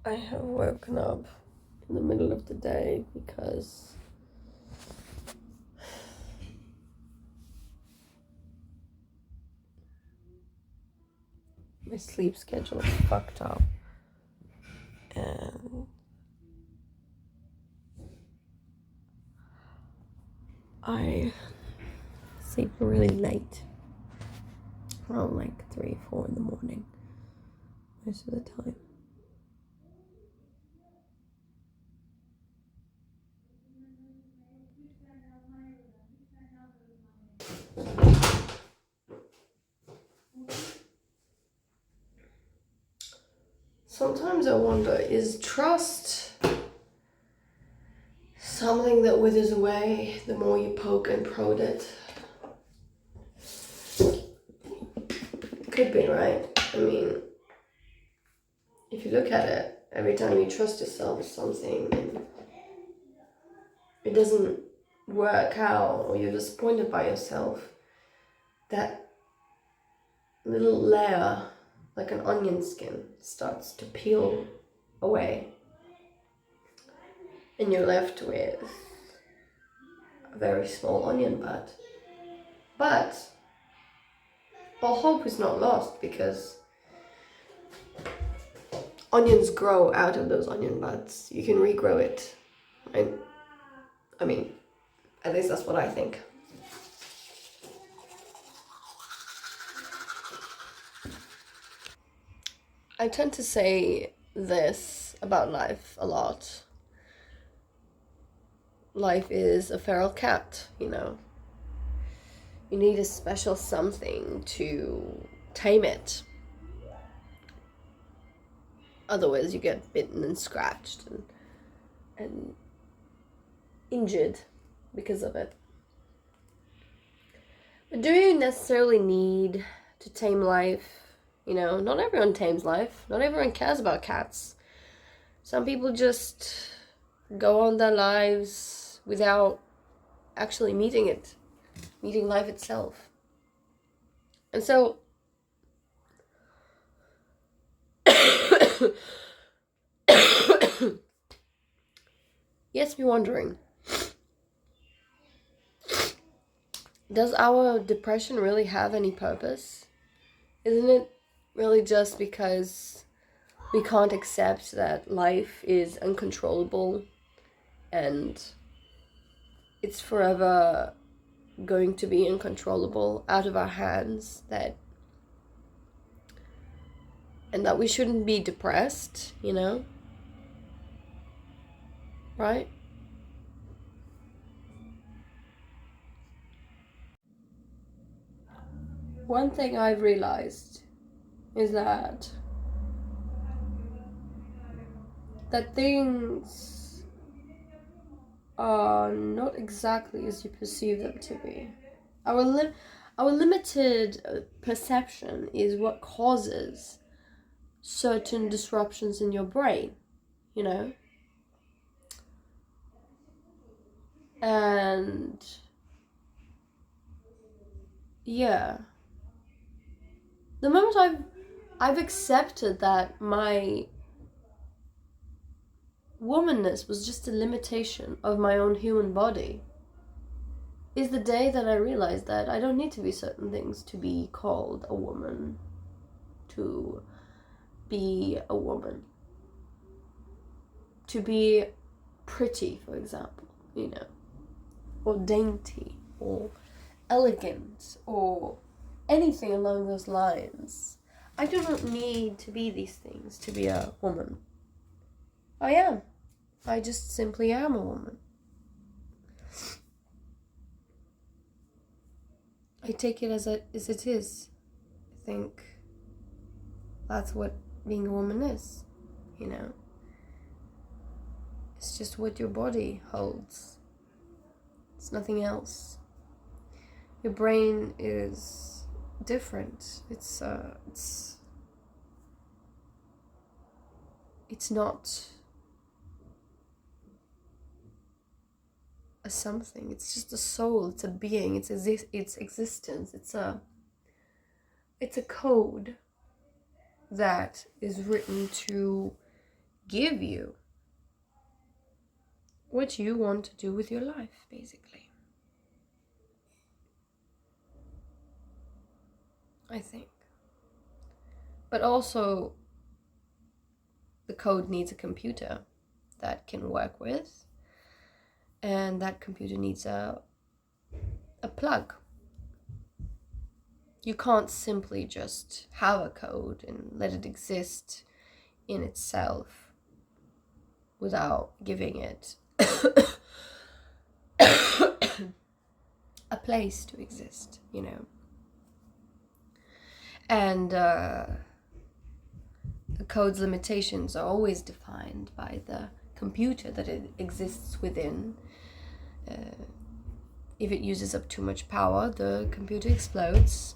I have woken up in the middle of the day because my sleep schedule is fucked up. And I sleep really late. Around like 3, 4 in the morning most of the time. Sometimes I wonder, is trust something that withers away the more you poke and prod it? Could be, right? I mean, if you look at it, every time you trust yourself with something and it doesn't work out or you're disappointed by yourself, that little layer, like an onion skin, starts to peel away. And you're left with a very small onion bud. But all hope is not lost because onions grow out of those onion buds. You can regrow it. And I mean, at least that's what I think. I tend to say this about life a lot. Life is a feral cat, you know. You need a special something to tame it. Otherwise you get bitten and scratched and injured because of it. But do you necessarily need to tame life? You know, not everyone tames life. Not everyone cares about cats. Some people just go on their lives without actually meeting life itself. And so gets me wondering, does our depression really have any purpose? Isn't it really just because we can't accept that life is uncontrollable and it's forever going to be uncontrollable, out of our hands, and that we shouldn't be depressed, you know? Right? One thing I've realized is that things are not exactly as you perceive them to be. Our limited perception is what causes certain disruptions in your brain, you know? And yeah, the moment I've accepted that my womanness was just a limitation of my own human body is the day that I realized that I don't need to be certain things to be called a woman, to be a woman, to be pretty, for example, you know, or dainty, or elegant, or anything along those lines. I do not need to be these things to be a woman. I am. I just simply am a woman. I take it as it is. I think that's what being a woman is, you know. It's just what your body holds. It's nothing else. Your brain is different. It's not a something. It's just a soul. It's a being. It's existence. It's a code that is written to give you what you want to do with your life, basically. I think. But also, the code needs a computer that can work with, and that computer needs a plug. You can't simply just have a code and let it exist in itself without giving it a place to exist, you know. And the code's limitations are always defined by the computer that it exists within. If it uses up too much power, the computer explodes.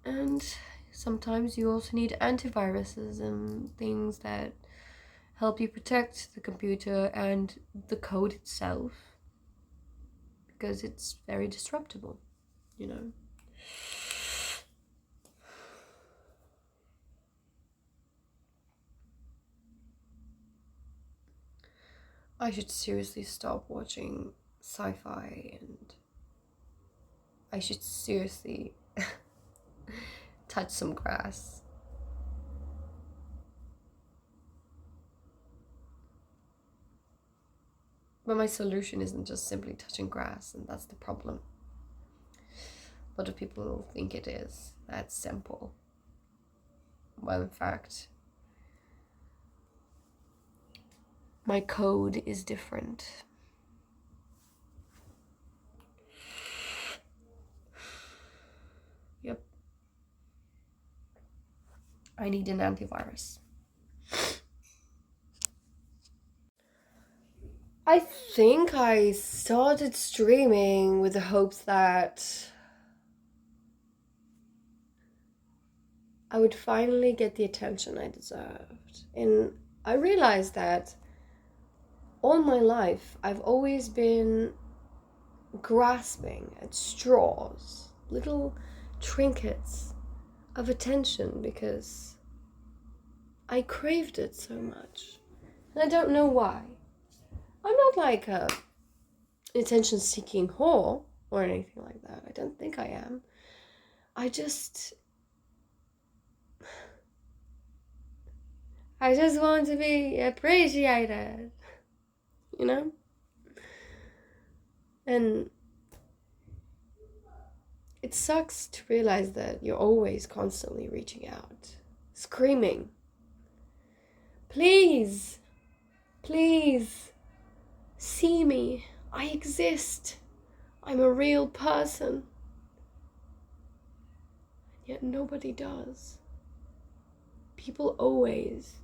And sometimes you also need antiviruses and things that help you protect the computer and the code itself, because it's very disruptible, you know. I should seriously stop watching sci-fi, and I should seriously touch some grass. But my solution isn't just simply touching grass, and that's the problem. A lot of people think it is. That's simple. Well, in fact, my code is different. Yep. I need an antivirus. I think I started streaming with the hopes that I would finally get the attention I deserved. And I realized that all my life I've always been grasping at straws, little trinkets of attention, because I craved it so much. And I don't know why. I'm not like a attention-seeking whore or anything like that. I don't think I am. I just want to be appreciated, you know? And it sucks to realize that you're always constantly reaching out, screaming, please, please, see me, I exist, I'm a real person. Yet nobody does. People always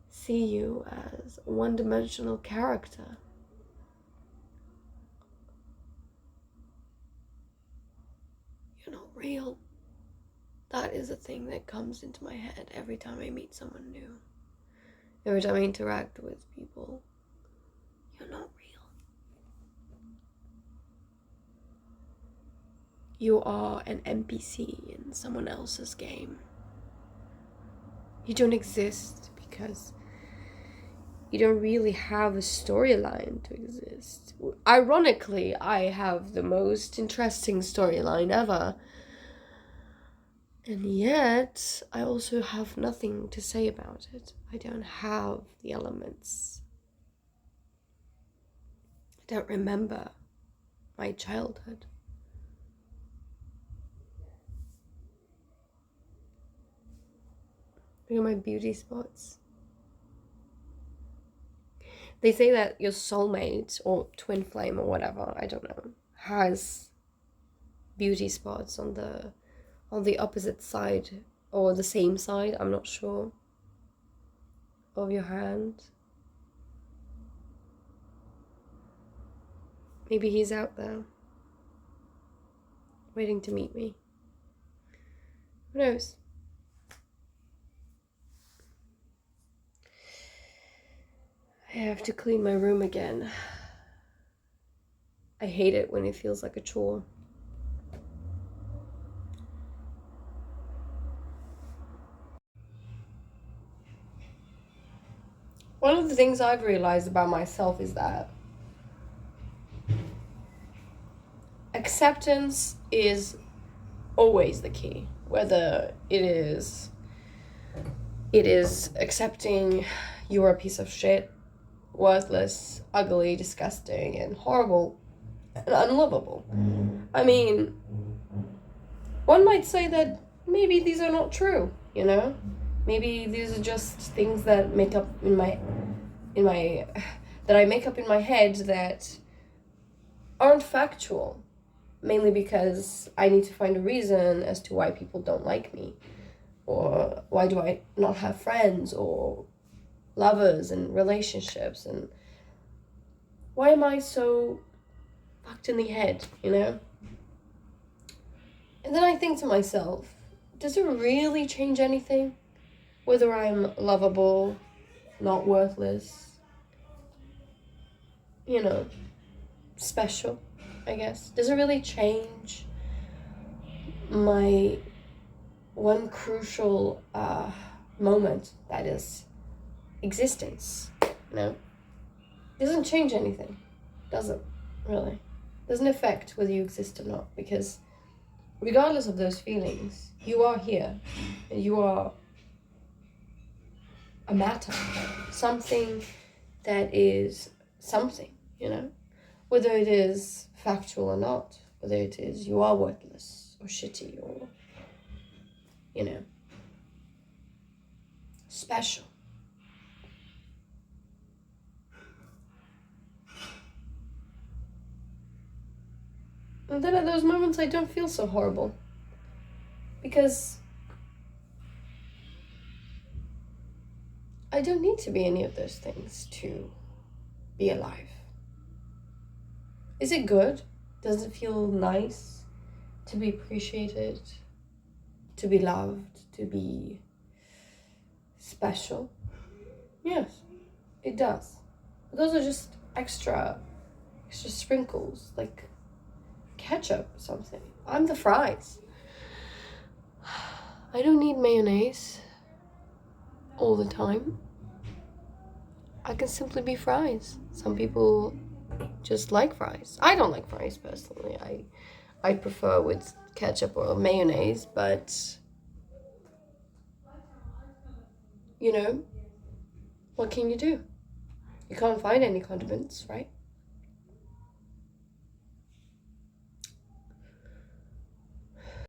see you as a one-dimensional character. You're not real. That is a thing that comes into my head every time I meet someone new. Every time I interact with people. You're not real. You are an NPC in someone else's game. You don't exist because you don't really have a storyline to exist. Ironically, I have the most interesting storyline ever. And yet, I also have nothing to say about it. I don't have the elements. I don't remember my childhood. Look at my beauty spots. They say that your soulmate or twin flame or whatever, I don't know, has beauty spots on the opposite side or the same side, I'm not sure, of your hand. Maybe he's out there waiting to meet me. Who knows? I have to clean my room again. I hate it when it feels like a chore. the things I've realized about myself is that acceptance is always the key. Whether it is accepting you're a piece of shit, worthless, ugly, disgusting, and horrible, and unlovable. I mean, one might say that maybe these are not true, you know? Maybe these are just things that make up that I make up in my head that aren't factual, mainly because I need to find a reason as to why people don't like me, or why do I not have friends or lovers and relationships, and why am I so fucked in the head, you know? And then I think to myself, does it really change anything? Whether I'm lovable, not worthless, you know, special, I guess. Does it really change my one crucial moment, that is existence, you know? Doesn't change anything, does it? Really? Doesn't affect whether you exist or not, because regardless of those feelings, you are here, and you are a matter, something that is something, you know? Whether it is factual or not, whether it is you are worthless or shitty or, you know, special. And then at those moments I don't feel so horrible, because I don't need to be any of those things to be alive. Is it good? Does it feel nice to be appreciated, to be loved, to be special? Yes, it does. But those are just extra sprinkles, like ketchup or something. I'm the fries. I don't need mayonnaise all the time. I can simply be fries. Some people just like fries. I don't like fries personally. I prefer with ketchup or mayonnaise, but you know, what can you do? You can't find any condiments, right?